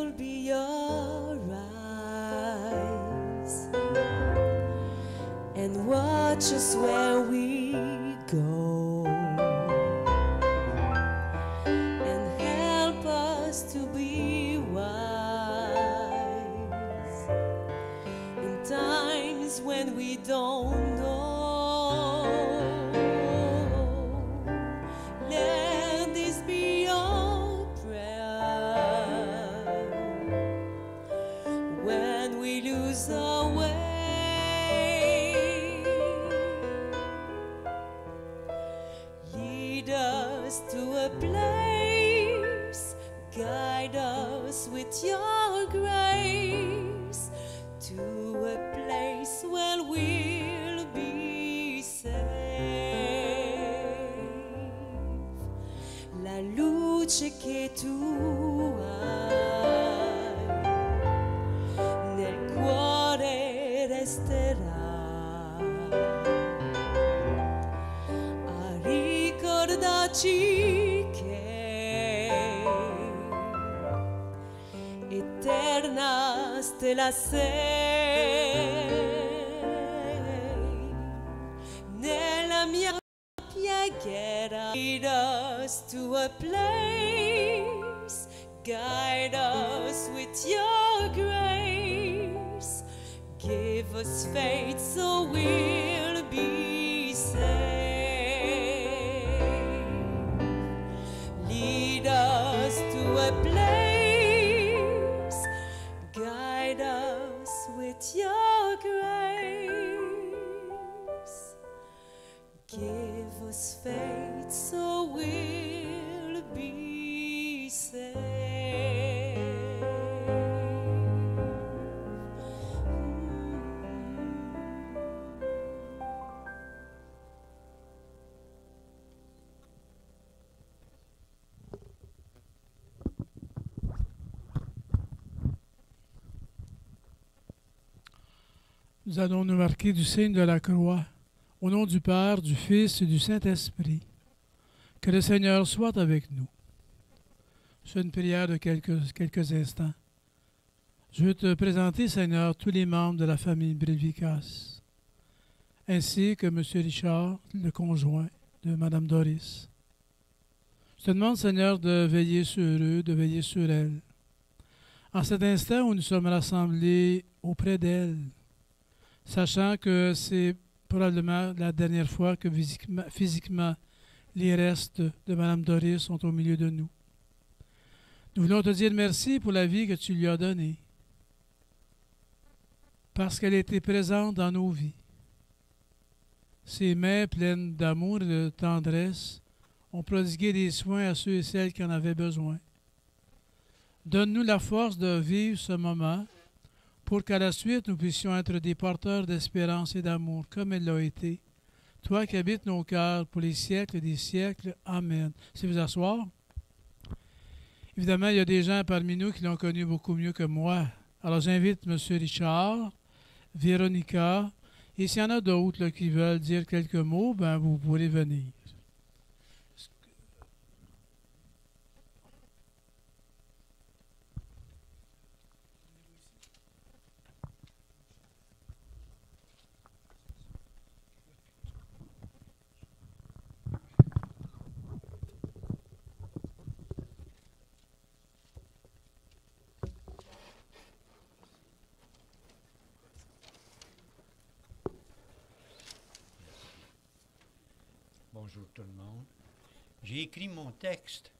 will be your eyes and watch us where we go and help us to be wise in times when we don't know. Let this be your prayer when we lose our way. Lead us to a place, guide us with your grace to a place where we'll be safe. La luce che tu hai nel cuore resterà a ricordarci che eterna stella sei nella mia preghiera. Lead us to a place, guide us with your grace, give us faith so we'll be safe. Lead us to a place, guide us with your grace, give us faith so we'll be safe. Nous allons nous marquer du signe de la croix, au nom du Père, du Fils et du Saint-Esprit. Que le Seigneur soit avec nous. Je fais une prière de quelques instants. Je veux te présenter, Seigneur, tous les membres de la famille Brévicas, ainsi que M. Richard, le conjoint de Mme Doris. Je te demande, Seigneur, de veiller sur eux, de veiller sur elles. En cet instant où nous sommes rassemblés auprès d'elles, sachant que c'est probablement la dernière fois que physiquement les restes de Mme Doris sont au milieu de nous. Nous voulons te dire merci pour la vie que tu lui as donnée, parce qu'elle était présente dans nos vies. Ses mains pleines d'amour et de tendresse ont prodigué des soins à ceux et celles qui en avaient besoin. Donne-nous la force de vivre ce moment pour qu'à la suite, nous puissions être des porteurs d'espérance et d'amour, comme elle l'a été. Toi qui habites nos cœurs pour les siècles des siècles. Amen. Si vous asseoir. Évidemment, il y a des gens parmi nous qui l'ont connu beaucoup mieux que moi. Alors, j'invite M. Richard, Véronica, et s'il y en a d'autres là, qui veulent dire quelques mots, ben, vous pourrez venir. Bonjour tout le monde. J'ai écrit mon texte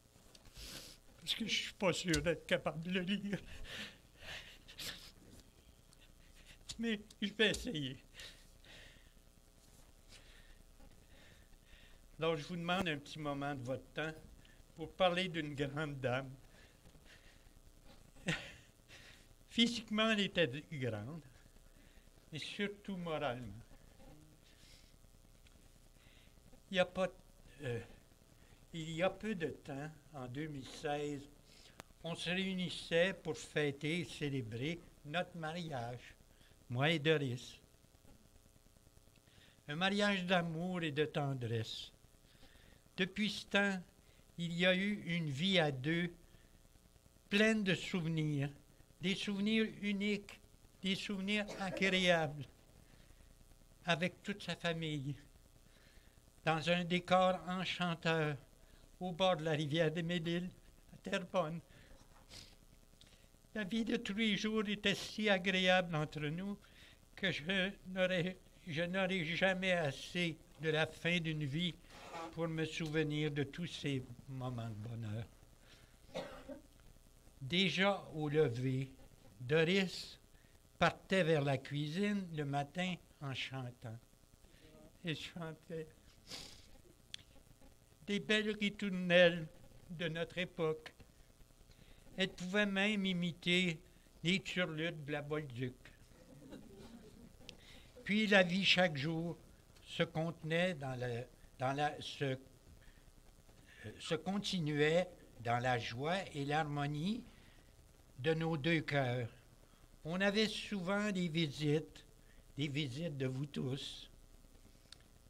parce que je suis pas sûr d'être capable de le lire. Mais je vais essayer. Alors, je vous demande un petit moment de votre temps pour parler d'une grande dame. Physiquement, elle était grande, mais surtout moralement. Il y a peu de temps, en 2016, on se réunissait pour fêter et célébrer notre mariage, moi et Doris. Un mariage d'amour et de tendresse. Depuis ce temps, il y a eu une vie à deux pleine de souvenirs, des souvenirs uniques, des souvenirs agréables, avec toute sa famille, dans un décor enchanteur, au bord de la rivière des Médiles, à Terrebonne. La vie de tous les jours était si agréable entre nous que je n'aurai jamais assez de la fin d'une vie pour me souvenir de tous ces moments de bonheur. Déjà au lever, Doris partait vers la cuisine le matin en chantant. Elle chantait des belles ritournelles de notre époque. Elle pouvait même imiter les turlutes de la Bolduc. Puis la vie chaque jour se contenait se continuait dans la joie et l'harmonie de nos deux cœurs. On avait souvent des visites de vous tous,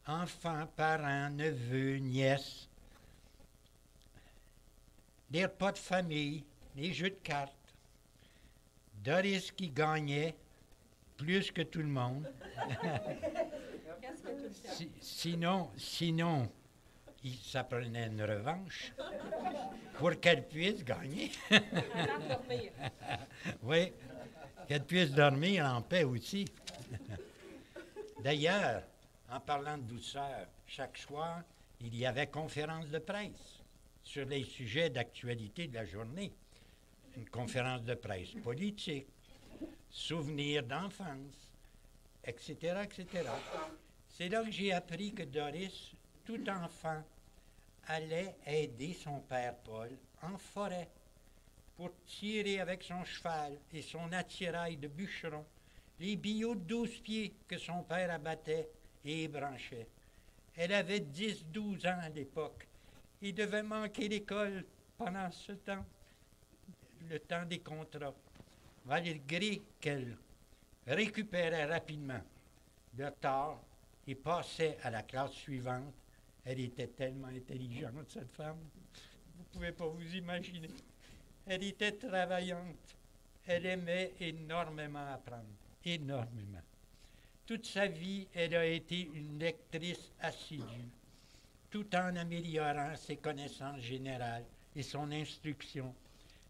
enfants, parents, neveux, nièces, des repas de famille, des jeux de cartes. Doris qui gagnait plus que tout le monde. Sinon, ça prenait une revanche pour qu'elle puisse gagner. Oui, qu'elle puisse dormir en paix aussi. D'ailleurs, en parlant de douceur, chaque soir, il y avait conférence de presse sur les sujets d'actualité de la journée. Une conférence de presse politique, souvenirs d'enfance, etc., etc. C'est là que j'ai appris que Doris, tout enfant, allait aider son père Paul en forêt pour tirer avec son cheval et son attirail de bûcheron les billots de 12 pieds que son père abattait et ébranchait. Elle avait 10-12 ans à l'époque et devait manquer l'école pendant ce temps, le temps des contrats, malgré qu'elle récupérait rapidement le retard et passait à la classe suivante. Elle était tellement intelligente, cette femme. Vous ne pouvez pas vous imaginer. Elle était travaillante. Elle aimait énormément apprendre. Énormément. Toute sa vie, elle a été une lectrice assidue, tout en améliorant ses connaissances générales et son instruction.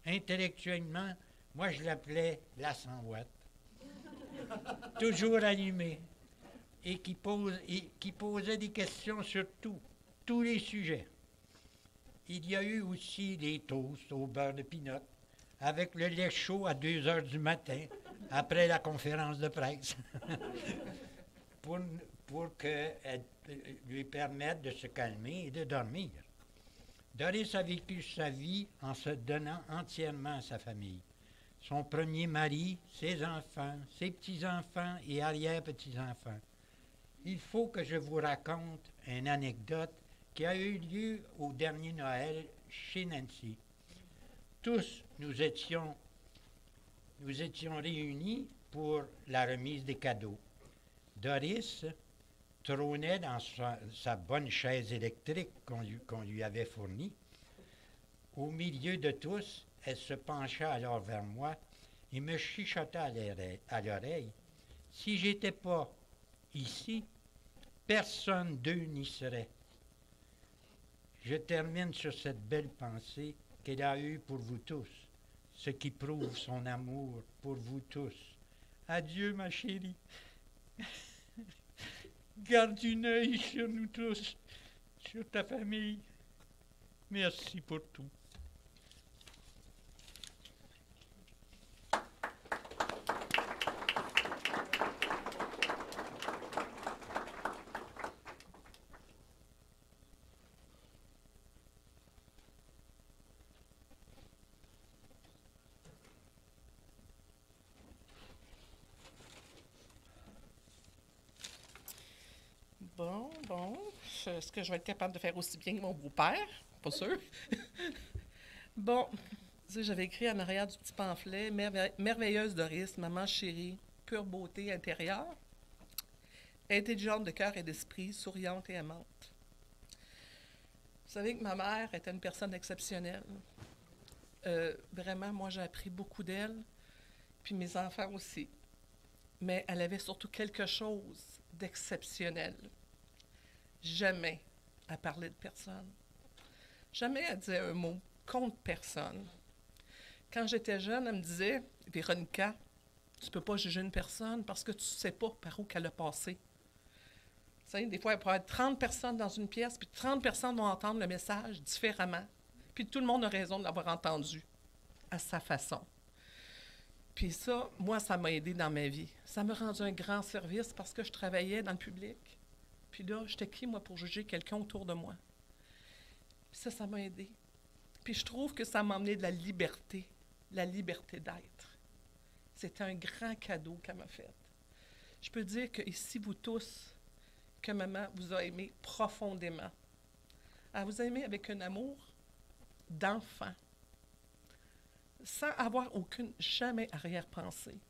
Intellectuellement, moi je l'appelais la 100 watts. Toujours allumée et qui posait des questions sur tous les sujets. Il y a eu aussi des toasts au beurre de pinot avec le lait chaud à 2 heures du matin après la conférence de presse pour qu'elle lui permette de se calmer et de dormir. Doris a vécu sa vie en se donnant entièrement à sa famille. Son premier mari, ses enfants, ses petits-enfants et arrière-petits-enfants. Il faut que je vous raconte une anecdote qui a eu lieu au dernier Noël chez Nancy. Tous, nous étions réunis pour la remise des cadeaux. Doris trônait dans sa bonne chaise électrique qu'on lui avait fournie. Au milieu de tous, elle se pencha alors vers moi et me chuchota à l'oreille. Si j'étais pas ici, personne d'eux n'y serait. Je termine sur cette belle pensée qu'elle a eue pour vous tous, ce qui prouve son amour pour vous tous. Adieu, ma chérie. Garde un œil sur nous tous, sur ta famille. Merci pour tout. Bon. Est-ce que je vais être capable de faire aussi bien que mon beau-père? Pas sûr. Bon, tu sais, j'avais écrit en arrière du petit pamphlet « Merveilleuse Doris, maman chérie, pure beauté intérieure, intelligente de cœur et d'esprit, souriante et aimante. » Vous savez que ma mère était une personne exceptionnelle. Vraiment, moi, j'ai appris beaucoup d'elle, puis mes enfants aussi. Mais elle avait surtout quelque chose d'exceptionnel. Jamais elle parlait de personne. Jamais elle disait un mot contre personne. Quand j'étais jeune, elle me disait, « Véronica, tu ne peux pas juger une personne parce que tu ne sais pas par où qu'elle a passé. » Tu sais, des fois, il peut y avoir 30 personnes dans une pièce, puis 30 personnes vont entendre le message différemment. Puis tout le monde a raison de l'avoir entendu à sa façon. Puis ça, moi, ça m'a aidé dans ma vie. Ça m'a rendu un grand service parce que je travaillais dans le public. Puis là, j'étais qui, moi, pour juger quelqu'un autour de moi? Puis ça m'a aidé. Puis je trouve que ça m'a amené de la liberté d'être. C'était un grand cadeau qu'elle m'a fait. Je peux dire que ici, vous tous, que maman vous a aimé profondément. Elle vous a aimé avec un amour d'enfant, sans avoir jamais arrière-pensée.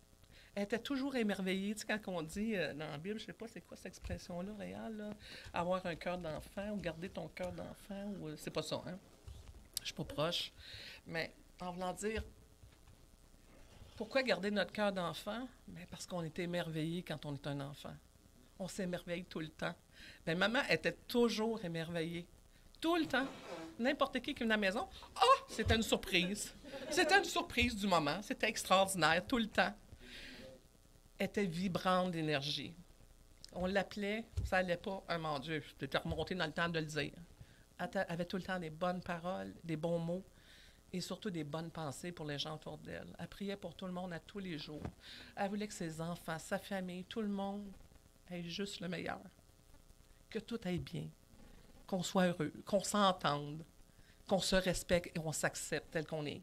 Elle était toujours émerveillée. Tu sais, quand on dit dans la Bible, je ne sais pas c'est quoi cette expression-là, réelle, là, avoir un cœur d'enfant ou garder ton cœur d'enfant, ou c'est pas ça, hein? Je ne suis pas proche. Mais en voulant dire, pourquoi garder notre cœur d'enfant? Bien, parce qu'on est émerveillé quand on est un enfant. On s'émerveille tout le temps. Bien, maman était toujours émerveillée. Tout le temps. N'importe qui venait à la maison, c'était une surprise. C'était une surprise du moment. C'était extraordinaire, tout le temps. Elle était vibrante d'énergie. On l'appelait, ça n'allait pas, mon Dieu, j'étais remontée dans le temps de le dire. Elle avait tout le temps des bonnes paroles, des bons mots et surtout des bonnes pensées pour les gens autour d'elle. Elle priait pour tout le monde à tous les jours. Elle voulait que ses enfants, sa famille, tout le monde ait juste le meilleur. Que tout aille bien. Qu'on soit heureux, qu'on s'entende, qu'on se respecte et on s'accepte tel qu'on est.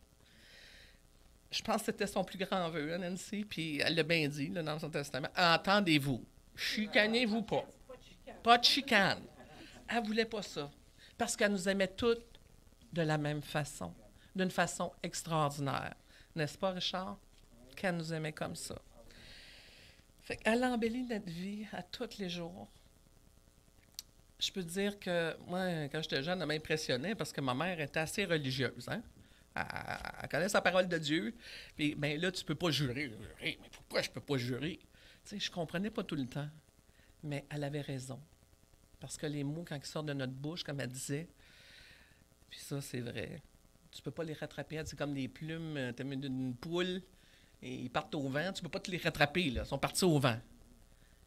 Je pense que c'était son plus grand vœu, hein, Nancy, puis elle l'a bien dit là, dans son testament. Entendez-vous, chicanez-vous pas. Pas de chicane. Elle ne voulait pas ça, parce qu'elle nous aimait toutes de la même façon, d'une façon extraordinaire. N'est-ce pas, Richard? Qu'elle nous aimait comme ça. Fait qu'elle embellit notre vie à tous les jours. Je peux te dire que moi, quand j'étais jeune, elle m'impressionnait parce que ma mère était assez religieuse, hein? Elle connaît sa parole de Dieu. Puis, bien là, tu ne peux pas jurer. Mais pourquoi je ne peux pas jurer? Tu sais, je ne comprenais pas tout le temps. Mais elle avait raison. Parce que les mots, quand ils sortent de notre bouche, comme elle disait, puis ça, c'est vrai. Tu ne peux pas les rattraper. C'est comme des plumes, tu as mis d'une poule, et ils partent au vent. Tu ne peux pas te les rattraper, là. Ils sont partis au vent.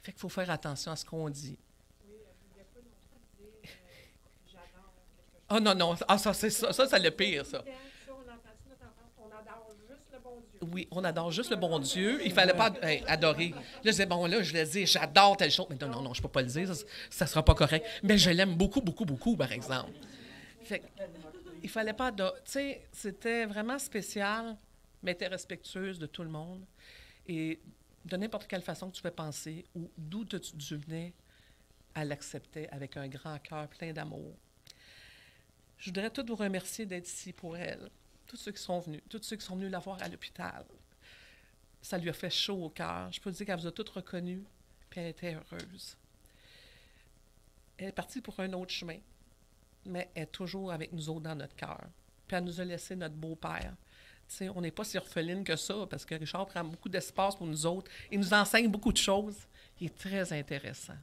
Fait qu'il faut faire attention à ce qu'on dit. Ah non, non. Ah, ça, c'est ça. Ça, c'est le pire, ça. Oui, on adore juste le bon Dieu. Il ne fallait pas adorer. Là, je disais, bon, là, je le dis, j'adore telle chose. Mais non, non, je ne peux pas le dire, ça ne sera pas correct. Mais je l'aime beaucoup, beaucoup, beaucoup, par exemple. Fait il ne fallait pas adorer. Tu sais, c'était vraiment spécial, mais elle était respectueuse de tout le monde. Et de n'importe quelle façon que tu fais penser ou d'où tu venais, elle l'acceptait avec un grand cœur plein d'amour. Je voudrais tous vous remercier d'être ici pour elle. Tous ceux qui sont venus, tous ceux qui sont venus la voir à l'hôpital. Ça lui a fait chaud au cœur. Je peux vous dire qu'elle vous a toutes reconnues, puis elle était heureuse. Elle est partie pour un autre chemin, mais elle est toujours avec nous autres dans notre cœur. Puis elle nous a laissé notre beau-père. Tu sais, on n'est pas si orpheline que ça, parce que Richard prend beaucoup d'espace pour nous autres. Il nous enseigne beaucoup de choses. Il est très intéressant.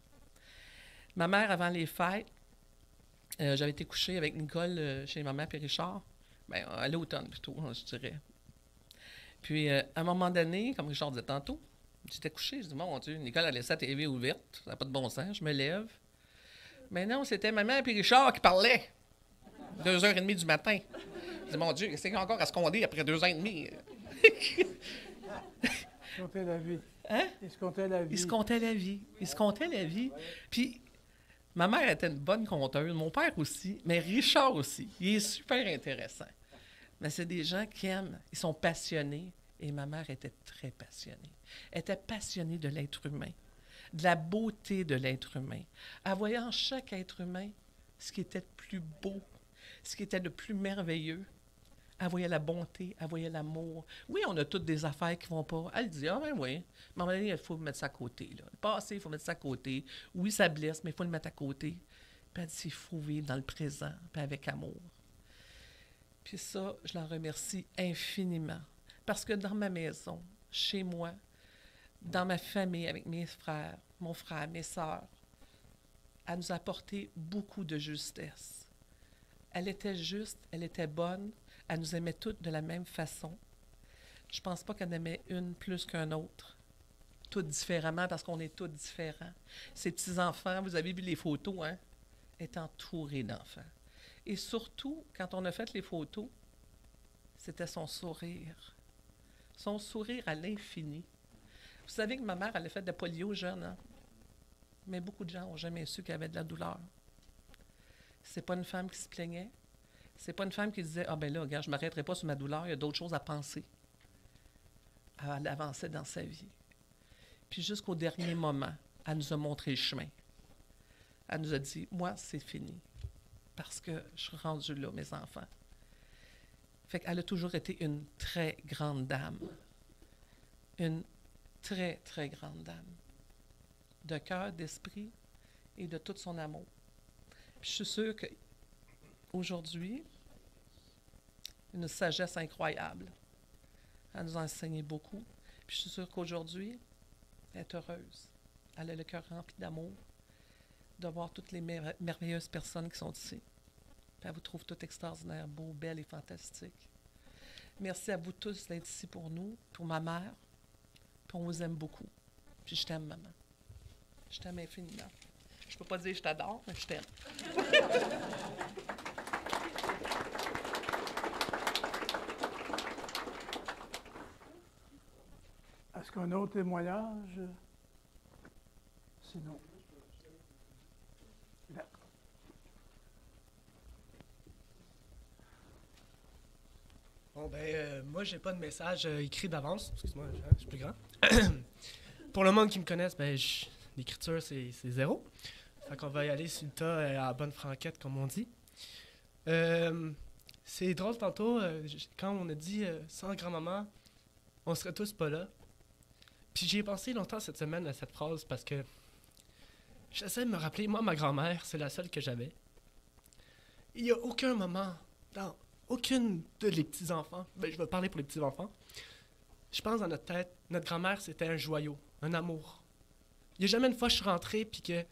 Ma mère, avant les fêtes, j'avais été couchée avec Nicole chez maman et Richard. Bien, à l'automne plutôt, je dirais. Puis, à un moment donné, comme Richard disait tantôt, j'étais couchée. Je dis, mon Dieu, Nicole a laissé la TV ouverte. Ça n'a pas de bon sens. Je me lève. Mais non, c'était maman et Richard qui parlaient. 2h30 du matin. Je dis, mon Dieu, qu'est-ce qu'il y a encore à se compter après 2h30? Ils se comptaient la vie. Hein? Ils se comptaient la vie. Ils se comptaient la vie. Ils se comptaient la vie. Puis, ma mère était une bonne conteuse, mon père aussi, mais Richard aussi. Il est super intéressant. Mais c'est des gens qui aiment, ils sont passionnés. Et ma mère était très passionnée. Elle était passionnée de l'être humain, de la beauté de l'être humain. Elle voyait en chaque être humain ce qui était le plus beau, ce qui était le plus merveilleux. Elle voyait la bonté, elle voyait l'amour. Oui, on a toutes des affaires qui ne vont pas. Elle dit, ah ben oui, mais à un moment donné, il faut mettre ça à côté. Là. Le passé, il faut mettre ça à côté. Oui, ça blesse, mais il faut le mettre à côté. Puis elle dit, il faut vivre dans le présent, puis avec amour. Puis ça, je l'en remercie infiniment. Parce que dans ma maison, chez moi, dans ma famille, avec mes frères, mon frère, mes sœurs, elle nous a apporté beaucoup de justesse. Elle était juste, elle était bonne, elle nous aimait toutes de la même façon. Je ne pense pas qu'elle aimait une plus qu'un autre. Toutes différemment, parce qu'on est toutes différents. Ces petits-enfants, vous avez vu les photos, hein? Est entourée d'enfants. Et surtout, quand on a fait les photos, c'était son sourire. Son sourire à l'infini. Vous savez que ma mère, elle a fait de la polio jeune, hein? Mais beaucoup de gens n'ont jamais su qu'elle avait de la douleur. C'est pas une femme qui se plaignait. C'est pas une femme qui disait « Ah ben là, regarde, je ne m'arrêterai pas sur ma douleur, il y a d'autres choses à penser. » Elle avançait dans sa vie. Puis jusqu'au dernier moment, elle nous a montré le chemin. Elle nous a dit « Moi, c'est fini. Parce que je suis rendue là, mes enfants. » Fait qu'elle a toujours été une très grande dame. Une très, très grande dame. De cœur, d'esprit et de tout son amour. Puis je suis sûre qu'aujourd'hui, une sagesse incroyable. Elle nous a enseigné beaucoup. Puis je suis sûre qu'aujourd'hui, elle est heureuse. Elle a le cœur rempli d'amour, de voir toutes les merveilleuses personnes qui sont ici. Puis elle vous trouve tout extraordinaire, beau, belle et fantastique. Merci à vous tous d'être ici pour nous, pour ma mère. Puis on vous aime beaucoup. Puis je t'aime, maman. Je t'aime infiniment. Je peux pas dire je t'adore, mais je t'aime. Est-ce qu'on a un autre témoignage? Sinon. Là. Bon, moi, j'ai pas de message écrit d'avance. Excuse-moi, je suis plus grand. Pour le monde qui me connaisse, l'écriture, c'est zéro. Fait qu'on va y aller sur le tas à la bonne franquette, comme on dit. C'est drôle, tantôt, quand on a dit sans grand-maman, on serait tous pas là. Puis j'y ai pensé longtemps cette semaine à cette phrase parce que j'essaie de me rappeler, moi, ma grand-mère, c'est la seule que j'avais. Il n'y a aucun moment, dans aucune de les petits-enfants, je vais parler pour les petits-enfants, je pense dans notre tête, notre grand-mère, c'était un joyau, un amour. Il n'y a jamais une fois que je suis rentré et qu'il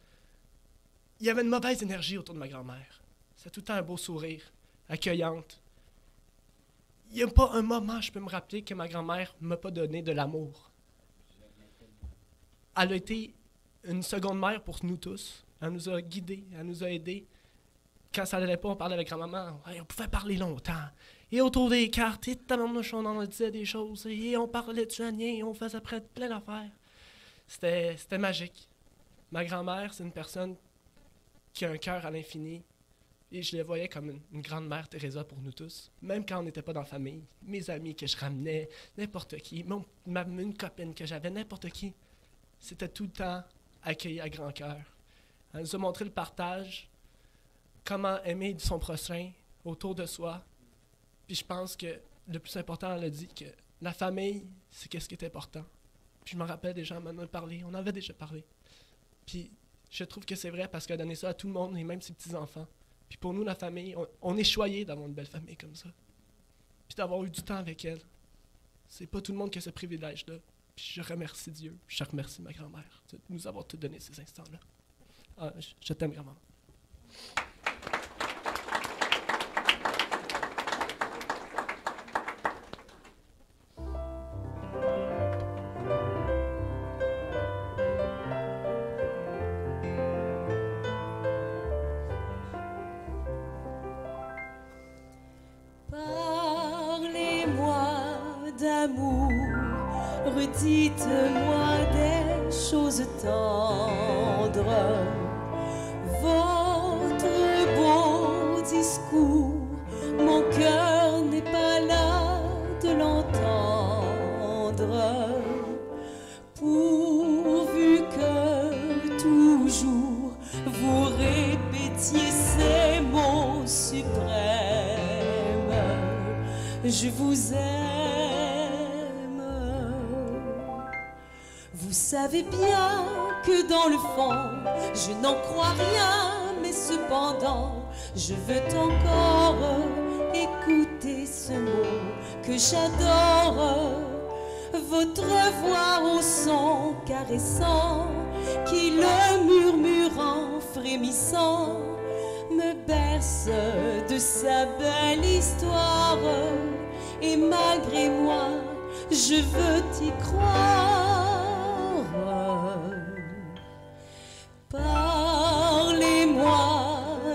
y avait une mauvaise énergie autour de ma grand-mère. C'est tout le temps un beau sourire, accueillante. Il n'y a pas un moment, je peux me rappeler, que ma grand-mère ne m'a pas donné de l'amour. Elle a été une seconde mère pour nous tous. Elle nous a guidés, elle nous a aidés. Quand ça n'allait pas, on parlait avec grand-maman. On pouvait parler longtemps. Et autour des cartes, et on en disait des choses. Et on parlait de soignés, on faisait plein d'affaires. C'était magique. Ma grand-mère, c'est une personne qui a un cœur à l'infini. Et je la voyais comme une grande mère Teresa pour nous tous. Même quand on n'était pas dans la famille. Mes amis que je ramenais, n'importe qui. Une copine que j'avais, n'importe qui. C'était tout le temps accueilli à grand cœur. Elle nous a montré le partage, comment aimer son prochain autour de soi. Puis je pense que le plus important, elle a dit que la famille, c'est qu'est-ce qui est important. Puis je me rappelle des gens m'en ont parlé, on avait déjà parlé. Puis je trouve que c'est vrai parce qu'elle a donné ça à tout le monde et même ses petits-enfants. Puis pour nous, la famille, on est choyés d'avoir une belle famille comme ça. Puis d'avoir eu du temps avec elle. C'est pas tout le monde qui a ce privilège-là. Puis je remercie Dieu, je remercie ma grand-mère de nous avoir tout donné ces instants-là. Ah, je t'aime, grand-maman. Parlez-moi d'amour, redites-moi des choses tendres. Votre beau discours, mon cœur n'est pas là de l'entendre. Pourvu que toujours vous répétiez ces mots suprêmes. Je vous aime. Vous savez bien que dans le fond, je n'en crois rien, mais cependant, je veux encore écouter ce mot que j'adore, votre voix au son caressant, qui le murmurant, frémissant, me berce de sa belle histoire. Et malgré moi, je veux t'y croire. Parlez-moi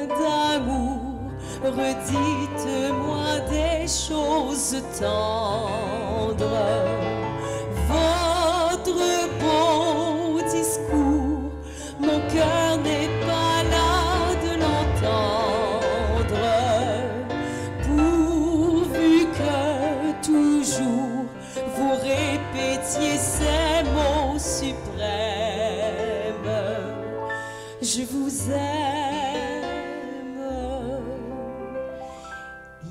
d'amour, redites-moi des choses tendres. Votre beau discours, mon cœur n'est pas là de l'entendre. Pourvu que toujours vous répétiez ces mots suprêmes. Je vous aime.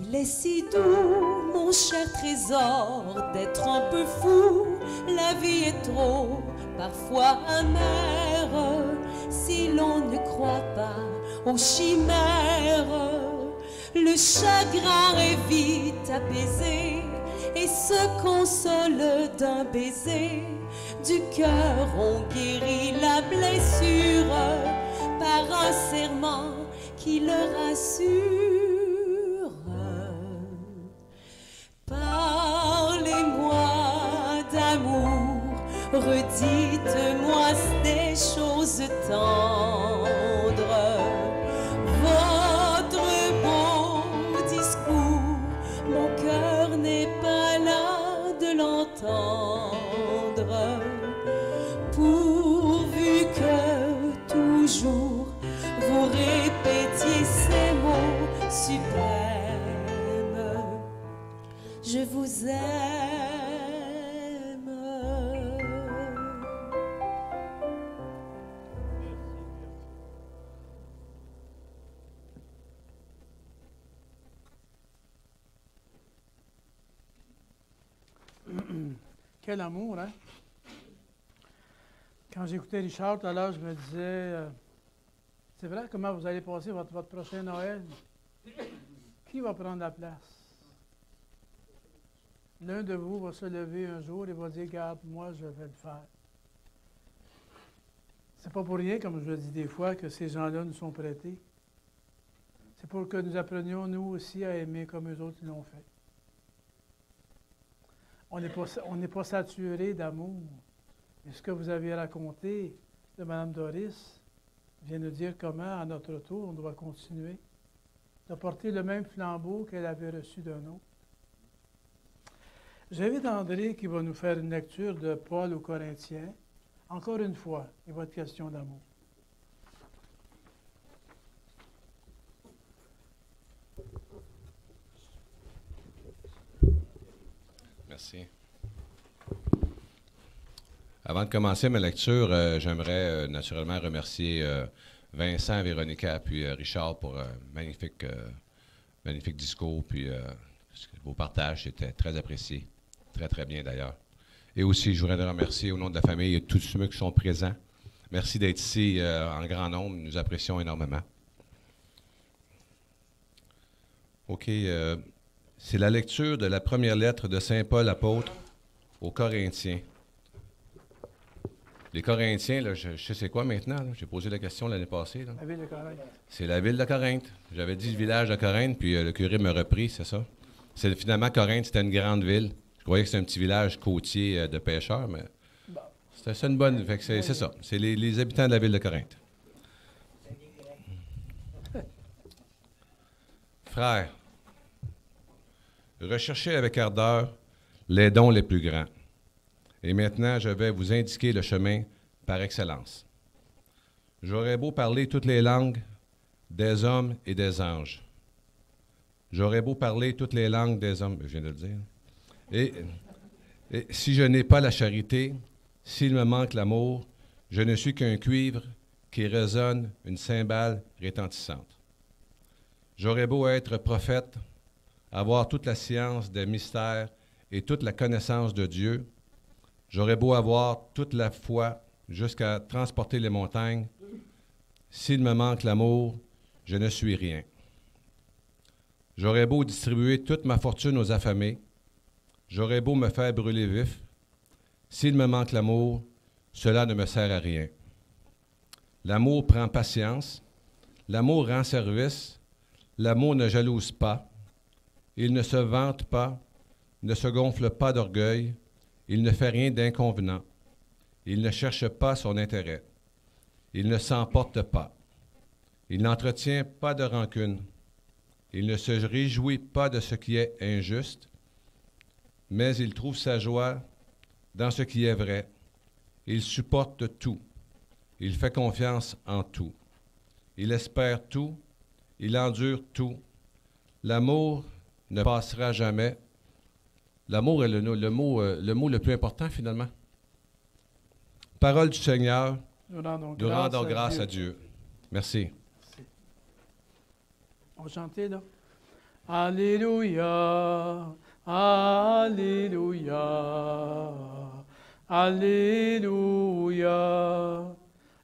Il est si doux, mon cher trésor, d'être un peu fou. La vie est trop, parfois amère, si l'on ne croit pas aux chimères. Le chagrin est vite apaisé et se console d'un baiser. Du cœur on guérit la blessure par un serment qui le rassure. Parlez-moi d'amour, redites-moi des choses tendres. Votre beau discours, mon cœur n'est pas là de l'entendre. Pourvu que toujours vous répétiez ces mots suprêmes. Je vous aime. Quel amour, hein? Quand j'écoutais Richard tout à l'heure, je me disais, c'est vrai, comment vous allez passer votre prochain Noël? Qui va prendre la place? L'un de vous va se lever un jour et va dire, regarde, moi, je vais le faire. C'est pas pour rien, comme je le dis des fois, que ces gens-là nous sont prêtés. C'est pour que nous apprenions, nous aussi, à aimer comme eux autres l'ont fait. On n'est pas saturé d'amour. Et ce que vous avez raconté de Mme Doris vient nous dire comment, à notre tour, on doit continuer de porter le même flambeau qu'elle avait reçu d'un autre. J'invite André qui va nous faire une lecture de Paul aux Corinthiens. Encore une fois, il va être question d'amour. Merci. Avant de commencer ma lecture, j'aimerais naturellement remercier Vincent, Véronica, puis Richard pour un magnifique discours, puis vos partages, c'était très apprécié. Très, très bien d'ailleurs. Et aussi, je voudrais remercier au nom de la famille tous ceux qui sont présents. Merci d'être ici en grand nombre, nous apprécions énormément. OK, c'est la lecture de la première lettre de Saint Paul apôtre aux Corinthiens. Les Corinthiens, là, je sais c'est quoi maintenant. J'ai posé la question l'année passée. Là. La ville de Corinthe. C'est la ville de Corinthe. J'avais dit le village de Corinthe, puis le curé me repris, c'est ça. Finalement, Corinthe, c'était une grande ville. Je croyais que c'était un petit village côtier de pêcheurs, mais c'était une bonne... Fait que c'est ça. C'est les habitants de la ville de Corinthe. Frères, recherchez avec ardeur les dons les plus grands. Et maintenant, je vais vous indiquer le chemin par excellence. J'aurais beau parler toutes les langues des hommes et des anges. J'aurais beau parler toutes les langues des hommes, je viens de le dire. Et si je n'ai pas la charité, s'il me manque l'amour, je ne suis qu'un cuivre qui résonne une cymbale retentissante. J'aurais beau être prophète, avoir toute la science des mystères et toute la connaissance de Dieu, j'aurais beau avoir toute la foi jusqu'à transporter les montagnes, s'il me manque l'amour, je ne suis rien. J'aurais beau distribuer toute ma fortune aux affamés, j'aurais beau me faire brûler vif, s'il me manque l'amour, cela ne me sert à rien. L'amour prend patience, l'amour rend service, l'amour ne jalouse pas, il ne se vante pas, ne se gonfle pas d'orgueil, il ne fait rien d'inconvenant, il ne cherche pas son intérêt, il ne s'emporte pas, il n'entretient pas de rancune, il ne se réjouit pas de ce qui est injuste, mais il trouve sa joie dans ce qui est vrai, il supporte tout, il fait confiance en tout, il espère tout, il endure tout, l'amour ne passera jamais. L'amour est le mot le plus important, finalement. Parole du Seigneur, Nous rendons grâce à Dieu. Merci. On va chanter, là. Alléluia, Alléluia, Alléluia.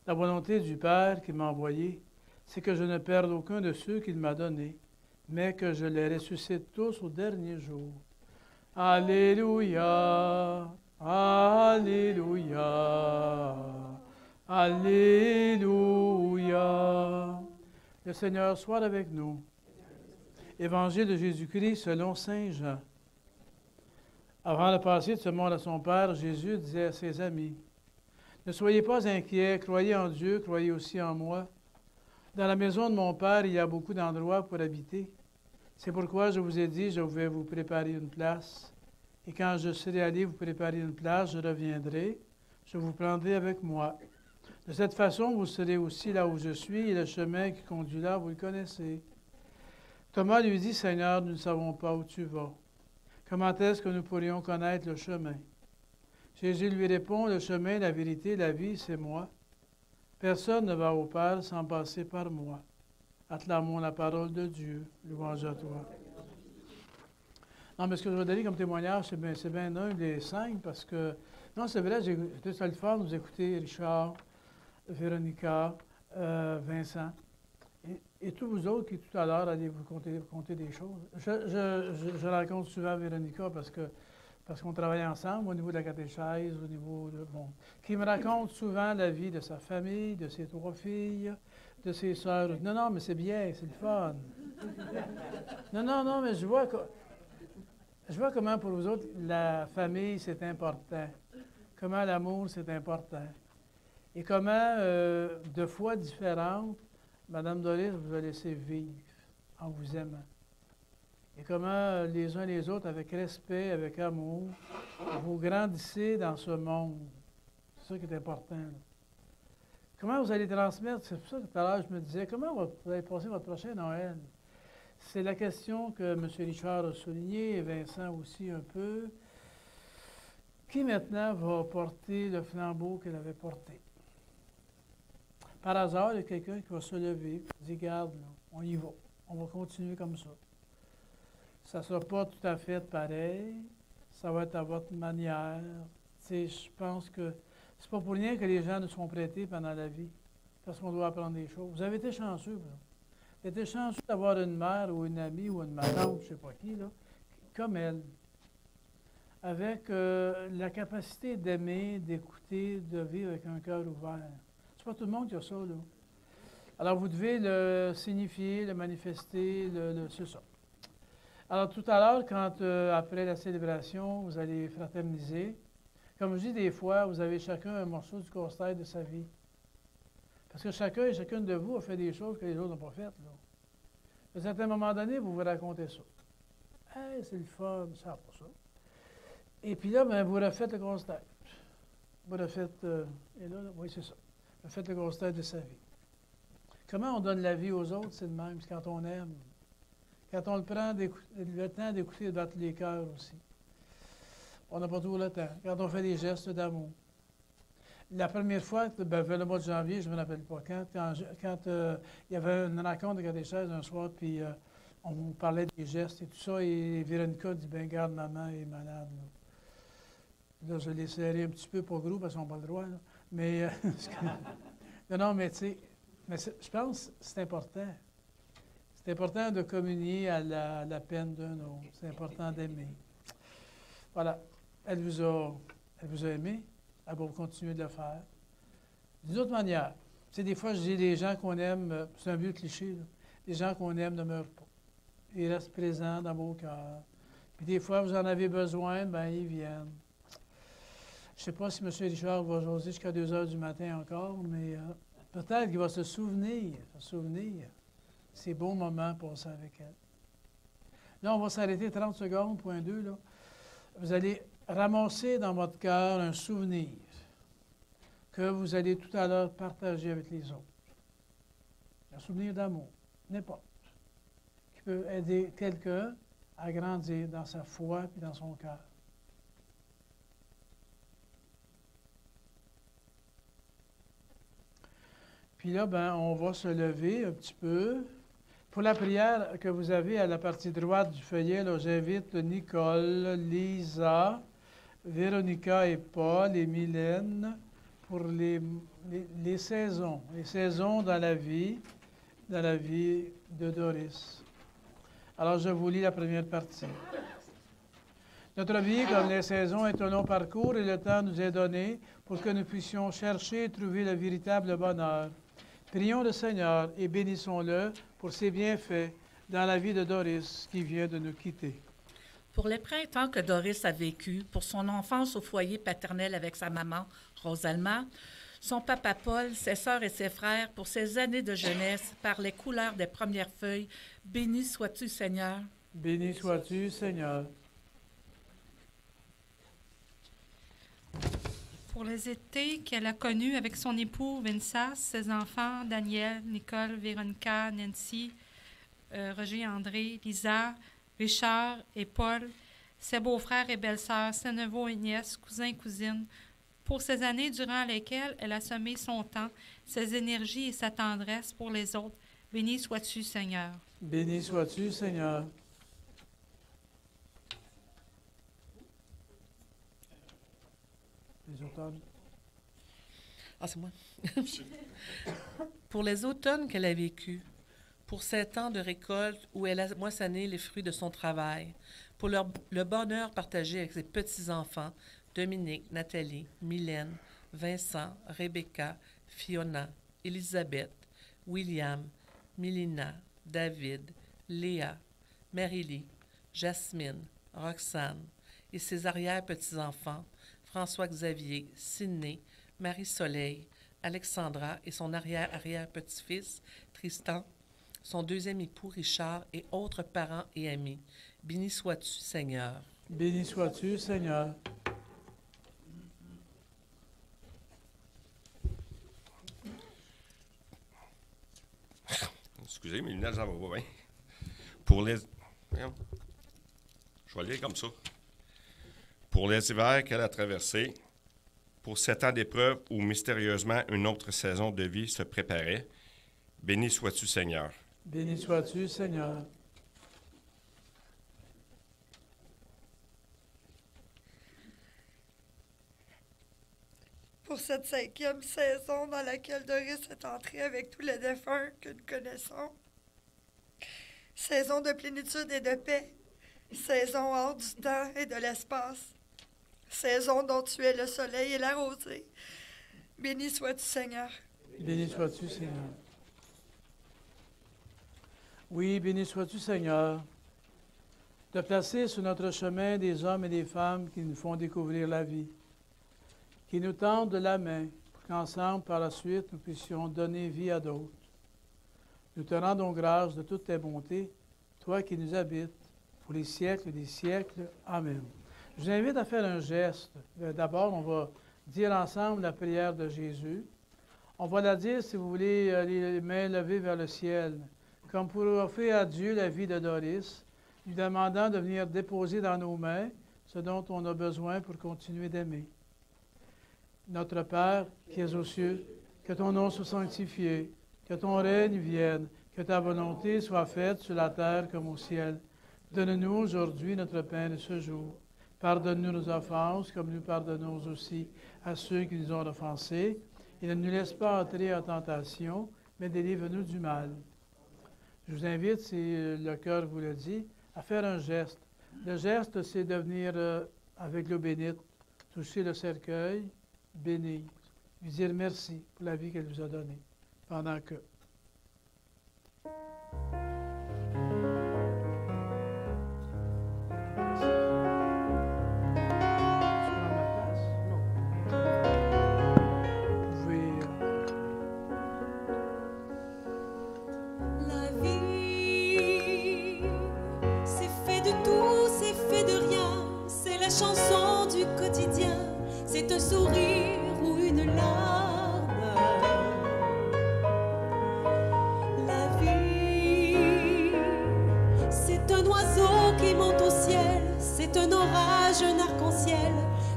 La volonté du Père qui m'a envoyé, c'est que je ne perde aucun de ceux qu'il m'a donnés, mais que je les ressuscite tous au dernier jour. Alléluia, Alléluia, Alléluia. Le Seigneur soit avec nous. Évangile de Jésus-Christ selon Saint Jean. Avant de passer de ce monde à son Père, Jésus disait à ses amis, « Ne soyez pas inquiets, croyez en Dieu, croyez aussi en moi. Dans la maison de mon Père, il y a beaucoup d'endroits pour habiter. C'est pourquoi je vous ai dit, je vais vous préparer une place. Et quand je serai allé vous préparer une place, je reviendrai, je vous prendrai avec moi. De cette façon, vous serez aussi là où je suis, et le chemin qui conduit là, vous le connaissez. » Thomas lui dit, « Seigneur, nous ne savons pas où tu vas. Comment est-ce que nous pourrions connaître le chemin? » Jésus lui répond, « Le chemin, la vérité, la vie, c'est moi. Personne ne va au Père sans passer par moi. Acclamons la parole de Dieu. Louange à toi. » Non, mais ce que je veux donner comme témoignage, c'est bien humble et simple, parce que, non, c'est vrai, j'ai le fun de vous écouter, Richard, Véronica, Vincent, et tous vous autres qui, tout à l'heure, allez vous conter des choses. Je rencontre souvent Véronica parce qu'on travaille ensemble au niveau de la catéchèse, au niveau de... Bon, qui me raconte souvent la vie de sa famille, de ses 3 filles, de ses sœurs. Non, mais c'est bien, c'est le fun. Non, mais je vois comment pour vous autres, la famille, c'est important. Comment l'amour, c'est important. Et comment, de foi différentes, Mme Doris vous a laissé vivre en vous aimant. Et comment les uns les autres, avec respect, avec amour, vous grandissez dans ce monde. C'est ça qui est important. Là. Comment vous allez transmettre, c'est pour ça que tout à l'heure je me disais, comment vous allez passer votre prochain Noël? C'est la question que M. Richard a soulignée, et Vincent aussi un peu. Qui maintenant va porter le flambeau qu'elle avait porté? Par hasard, il y a quelqu'un qui va se lever, qui dit, garde, là, on y va, on va continuer comme ça. Ça ne sera pas tout à fait pareil, ça va être à votre manière. Tu sais, je pense que c'est pas pour rien que les gens nous sont prêtés pendant la vie, parce qu'on doit apprendre des choses. Vous avez été chanceux, là. Vous avez été chanceux d'avoir une mère ou une amie ou une tante, je ne sais pas qui, là, comme elle, avec la capacité d'aimer, d'écouter, de vivre avec un cœur ouvert. C'est pas tout le monde qui a ça, là. Alors, vous devez le signifier, le manifester, c'est ça. Alors, tout à l'heure, quand, après la célébration, vous allez fraterniser, comme je dis des fois, vous avez chacun un morceau du casse-tête de sa vie. Parce que chacun et chacune de vous a fait des choses que les autres n'ont pas faites, là. À un certain moment donné, vous vous racontez ça. Hey, c'est le fun, ça, pas ça. Et puis là, ben, vous refaites le casse-tête. Vous refaites, et là, oui, c'est ça. Vous refaites le casse-tête de sa vie. Comment on donne la vie aux autres, c'est le même, c'est quand on aime. Quand on le prend le temps d'écouter et de battre les cœurs aussi. On n'a pas toujours le temps. Quand on fait des gestes d'amour. La première fois, le mois de janvier, je ne me rappelle pas, quand il y avait une rencontre de catéchèse un soir, puis on parlait des gestes et tout ça, et Véronica dit, ben garde, maman est malade. Là, je l'ai serré un petit peu, pas gros, parce qu'on n'a pas le droit, là. Mais, non, mais tu sais, je pense que c'est important. C'est important de communier à la peine d'un autre. C'est important d'aimer. Voilà. Elle vous a aimé. Elle va continuer de le faire. D'une autre manière, tu sais, des fois, je dis les gens qu'on aime, c'est un vieux cliché, là. Les gens qu'on aime ne meurent pas. Ils restent présents dans vos cœurs. Puis des fois, vous en avez besoin, bien, ils viennent. Je ne sais pas si M. Richard va jaser jusqu'à 2 heures du matin encore, mais peut-être qu'il va se souvenir ces beaux moments passés avec elle. Là, on va s'arrêter 30 secondes, point 2, là. Vous allez ramasser dans votre cœur un souvenir que vous allez tout à l'heure partager avec les autres. Un souvenir d'amour, n'importe, qui peut aider quelqu'un à grandir dans sa foi et dans son cœur. Puis là, ben, on va se lever un petit peu. Pour la prière que vous avez à la partie droite du feuillet, là, j'invite Nicole, Lisa, Véronica et Paul et Mylène pour les saisons dans la vie de Doris. Alors, je vous lis la première partie. Notre vie, comme les saisons, est un long parcours et le temps nous est donné pour que nous puissions chercher et trouver le véritable bonheur. Prions le Seigneur et bénissons-le pour ses bienfaits dans la vie de Doris qui vient de nous quitter. Pour les printemps que Doris a vécu, pour son enfance au foyer paternel avec sa maman, Rosalma, son papa Paul, ses sœurs et ses frères, pour ses années de jeunesse, par les couleurs des premières feuilles, béni sois-tu, Seigneur. Béni sois-tu, Seigneur. Pour les étés qu'elle a connus avec son époux Vincas, ses enfants Daniel, Nicole, Véronica, Nancy, Roger, André, Lisa, Richard et Paul, ses beaux-frères et belles-sœurs, ses neveux et nièces, cousins et cousines, pour ces années durant lesquelles elle a semé son temps, ses énergies et sa tendresse pour les autres. Béni sois-tu, Seigneur. Béni sois-tu, Seigneur. Les automnes. Ah, c'est moi. Pour les automnes qu'elle a vécus, pour ces temps de récolte où elle a moissonné les fruits de son travail, pour le bonheur partagé avec ses petits-enfants, Dominique, Nathalie, Mylène, Vincent, Rebecca, Fiona, Elisabeth, William, Mélina, David, Léa, Marie-Lie, Jasmine, Roxane et ses arrière-petits-enfants, François-Xavier, Sidney, Marie-Soleil, Alexandra et son arrière-arrière-petit-fils, Tristan, son deuxième époux, Richard, et autres parents et amis. Béni sois-tu, Seigneur. Béni sois-tu, Seigneur. Excusez, mes lunettes, ça va pas bien. Pour les... Je vais lire comme ça. Pour les hivers qu'elle a traversés, pour 7 ans d'épreuve où mystérieusement une autre saison de vie se préparait, béni sois-tu, Seigneur. Béni sois-tu, Seigneur. Pour cette 5e saison dans laquelle Doris est entrée avec tous les défunts que nous connaissons. Saison de plénitude et de paix. Saison hors du temps et de l'espace. Saison dont tu es le soleil et la rosée. Béni sois-tu, Seigneur. Béni sois-tu, Seigneur. Oui, béni sois-tu, Seigneur, de placer sur notre chemin des hommes et des femmes qui nous font découvrir la vie, qui nous tendent de la main pour qu'ensemble, par la suite, nous puissions donner vie à d'autres. Nous te rendons grâce de toutes tes bontés, toi qui nous habites, pour les siècles des siècles. Amen. Je vous invite à faire un geste. D'abord, on va dire ensemble la prière de Jésus. On va la dire, si vous voulez, les mains levées vers le ciel, comme pour offrir à Dieu la vie de Doris, lui demandant de venir déposer dans nos mains ce dont on a besoin pour continuer d'aimer. Notre Père, qui es aux cieux, que ton nom soit sanctifié, que ton règne vienne, que ta volonté soit faite sur la terre comme au ciel. Donne-nous aujourd'hui notre pain de ce jour. Pardonne-nous nos offenses, comme nous pardonnons aussi à ceux qui nous ont offensés. Et ne nous laisse pas entrer en tentation, mais délivre-nous du mal. Je vous invite, si le cœur vous le dit, à faire un geste. Le geste, c'est de venir avec l'eau bénite, toucher le cercueil, bénir, lui dire merci pour la vie qu'elle vous a donnée pendant que. Chanson du quotidien, c'est un sourire ou une larme. La vie, c'est un oiseau qui monte au ciel, c'est un orage, un arc-en-ciel,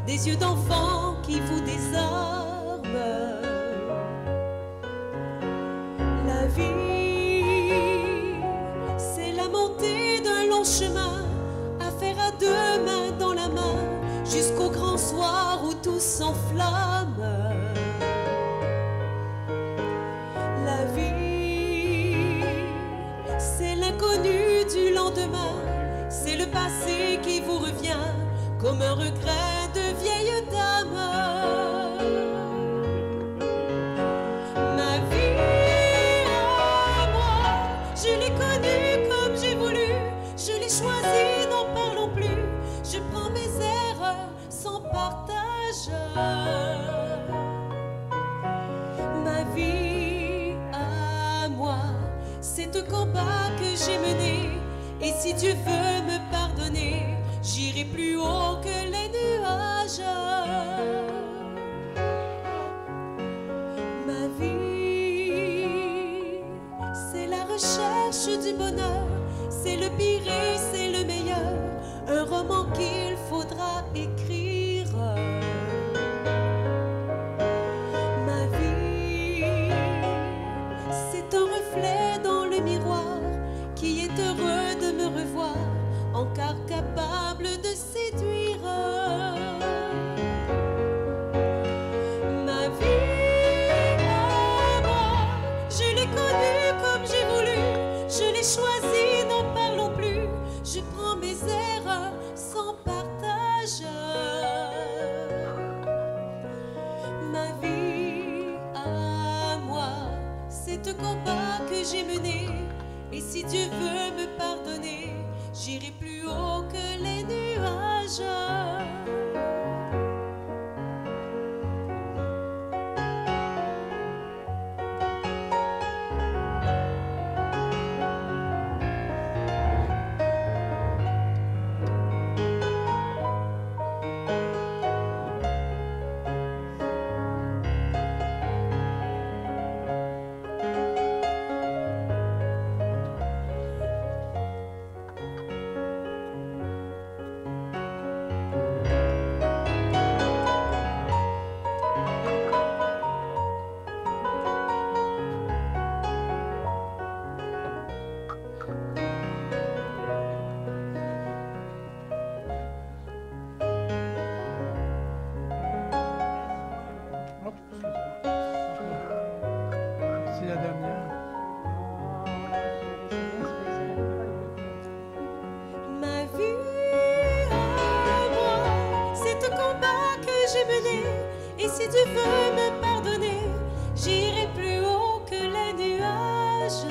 des yeux d'enfant qui vous désarment. La vie, c'est la montée d'un long chemin à faire à deux mains dans la main jusqu'au grand soir où tout s'enflamme. La vie, c'est l'inconnu du lendemain, c'est le passé qui vous revient comme un regret de vieille dame. Ma vie à moi, je l'ai connue comme j'ai voulu, je l'ai choisie, n'en parlons plus, je prends mes erreurs sans partage. Ma vie à moi, c'est un combat que j'ai mené, et si Dieu veut me pardonner, j'irai plus haut que les nuages. Ma vie, c'est la recherche du bonheur, c'est le pire et c'est le meilleur, un roman qu'il faudra écrire. Ma vie, c'est un reflet dans le miroir qui est heureux de me revoir, encore capable de séduire. Ma vie à moi, je l'ai connue comme j'ai voulu, je l'ai choisie, n'en parlons plus, je prends mes erreurs sans partage. Ma vie à moi, c'est un combat que j'ai mené, et si Dieu veut me pardonner, j'irai plus haut que les nuages. C'est la dernière. Ma vie à moi, c'est un combat que j'ai mené, et si Dieu veut me pardonner, j'irai plus haut que les nuages.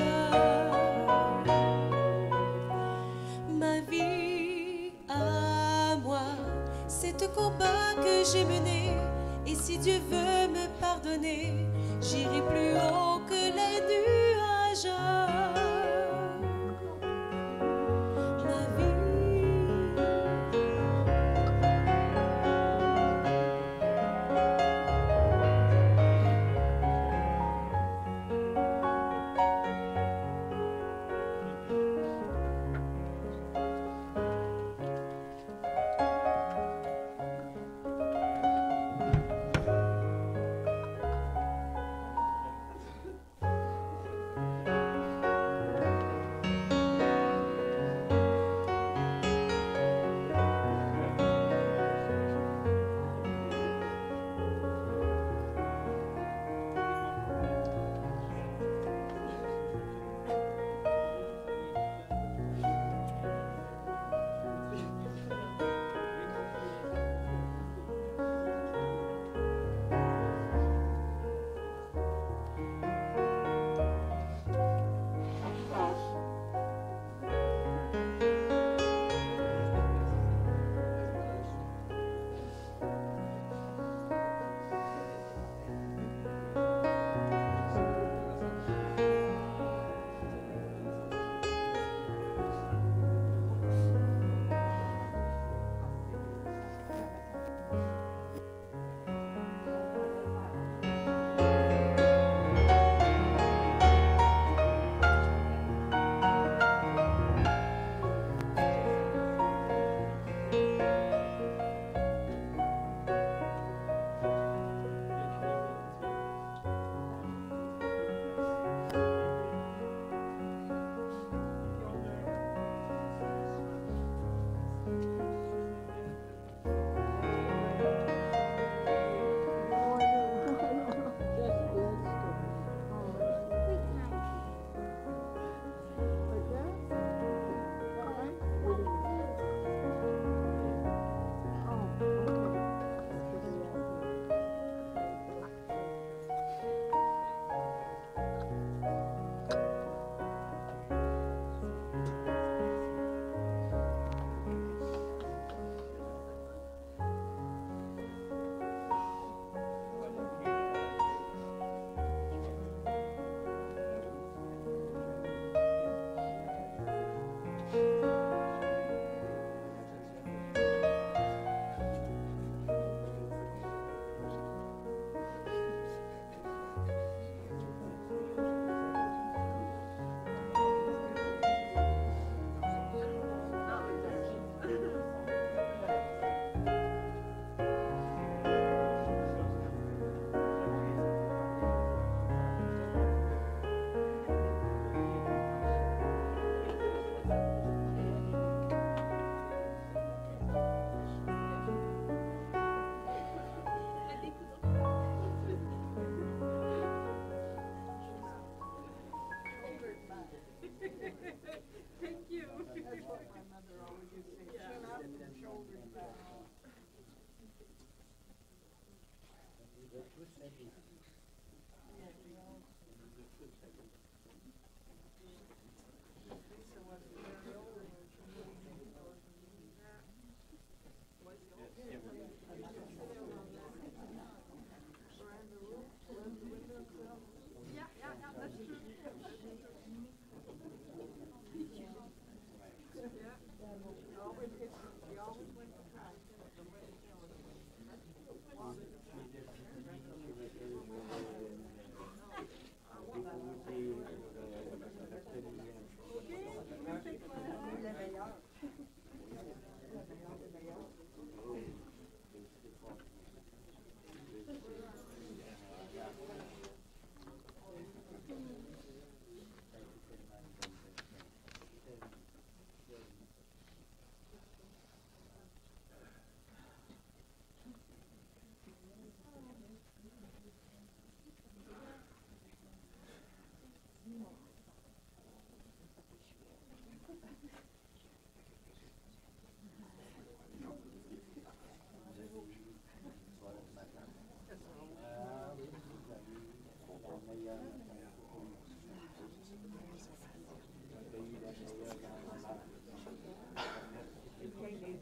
Ma vie à moi, c'est un combat que j'ai mené, et si Dieu veut me pardonner, j'irai plus haut que les nuages. Ma vie,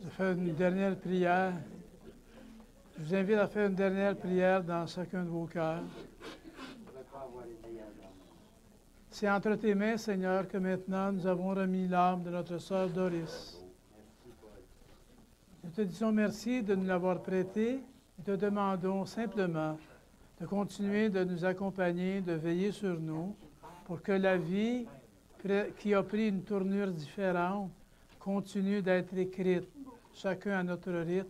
Je vais faire une dernière prière. Je vous invite à faire une dernière prière dans chacun de vos cœurs. C'est entre tes mains, Seigneur, que maintenant nous avons remis l'âme de notre sœur Doris. Nous te disons merci de nous l'avoir prêtée et te demandons simplement de continuer de nous accompagner, de veiller sur nous, pour que la vie qui a pris une tournure différente continue d'être écrite, chacun à notre rythme.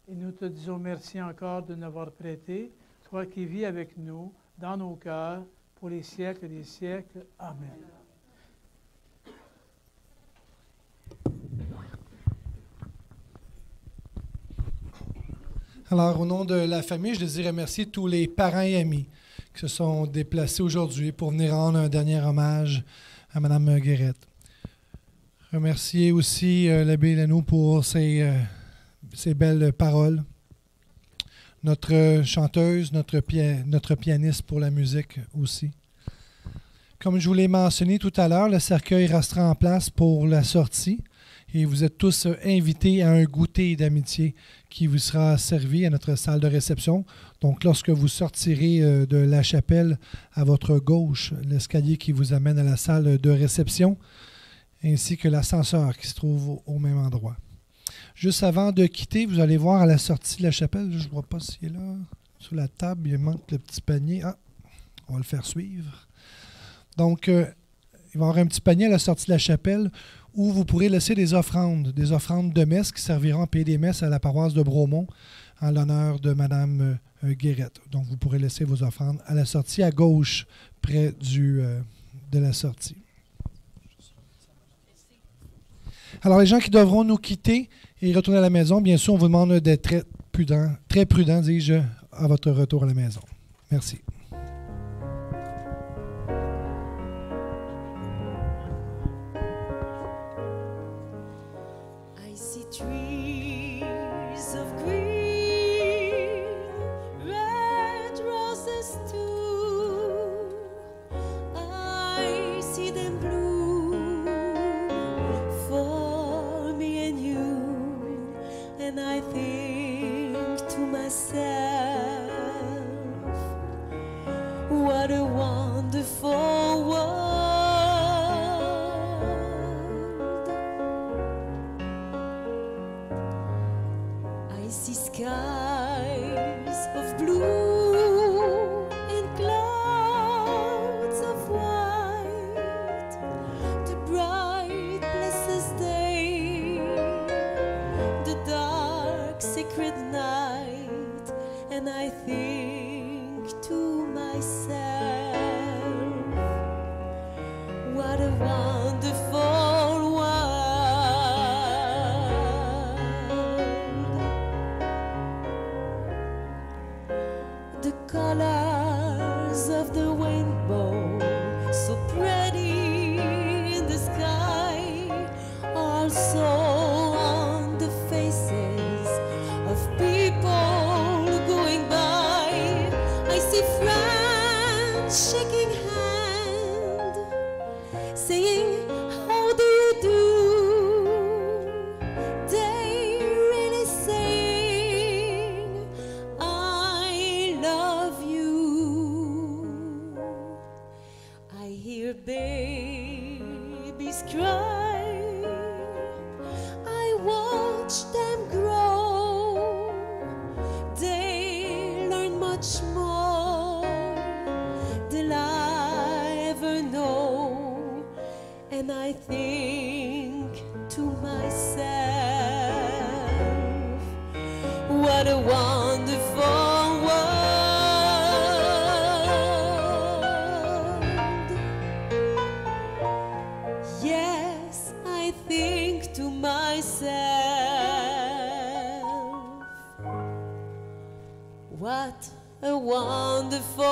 Et nous te disons merci encore de nous avoir prêté, toi qui vis avec nous, dans nos cœurs, pour les siècles des siècles. Amen. Alors, au nom de la famille, je désire remercier tous les parents et amis qui se sont déplacés aujourd'hui pour venir rendre un dernier hommage à Mme Guérette. Remercier aussi l'abbé Lanoux pour ses belles paroles. Notre chanteuse, notre pianiste pour la musique aussi. Comme je vous l'ai mentionné tout à l'heure, le cercueil restera en place pour la sortie et vous êtes tous invités à un goûter d'amitié qui vous sera servi à notre salle de réception. Donc, lorsque vous sortirez de la chapelle, à votre gauche, l'escalier qui vous amène à la salle de réception, ainsi que l'ascenseur qui se trouve au même endroit. Juste avant de quitter, vous allez voir à la sortie de la chapelle, je ne vois pas s'il est là, sur la table, il manque le petit panier. Ah, on va le faire suivre. Donc, il va y avoir un petit panier à la sortie de la chapelle où vous pourrez laisser des offrandes de messe qui serviront à payer des messes à la paroisse de Bromont en l'honneur de Mme Guérette. Donc, vous pourrez laisser vos offrandes à la sortie à gauche, près de la sortie. Alors, les gens qui devront nous quitter et retourner à la maison, bien sûr, on vous demande d'être très prudent, dis-je, à votre retour à la maison. Merci. What a wonderful world. I see skies of blue and clouds of white, the bright blessed day, the dark sacred night, and I think to myself, what a wonderful world. The colors of the rainbow, so pretty in the sky, also on the faces of people going by. I much more than I ever know. And I think to myself, what a wonderful world. Yes, I think to myself, what a wonderful